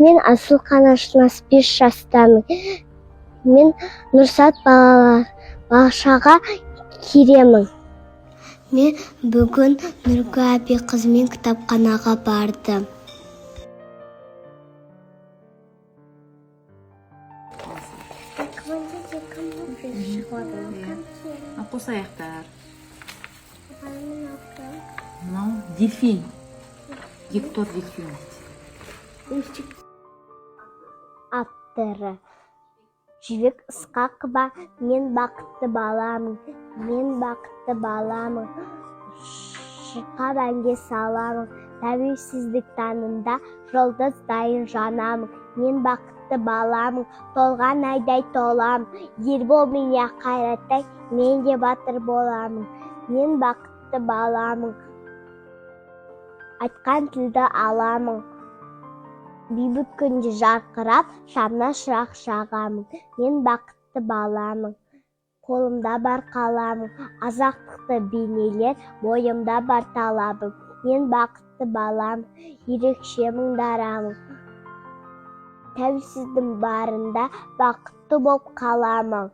Мен Асыл Қанашнас 5 жастамын. Мен Нұрсат балашаға керемін. Мен бүгін Нұргүл әбе қызымен кітапханаға бардым. Қос аяқтар. Мынау дельфин. Гектор дельфин. Авторы: Жібек Ысқақова. Мен бақытты баламын. Мен бақытты баламын. Шырқап әнге саламын. Тәуелсіздік таңында жұлдыз дайын жанамын. Мен бақытты баламын. Толған айдай толамын. Ербол мен Қайраттай, мен де батыр боламын. Мен бақытты баламын. Айтқан тілді аламын. Бейбіт күнде жарқырап, шамна шырақ жағамын. Мен бақытты баламын. Қолымда бар қаламын. Азақтықты бейнелер, бойымда бар талабым. Мен бақытты баламын. Ерекшемін дарамын. Тәуелсіздің барында бақытты болып қаламын.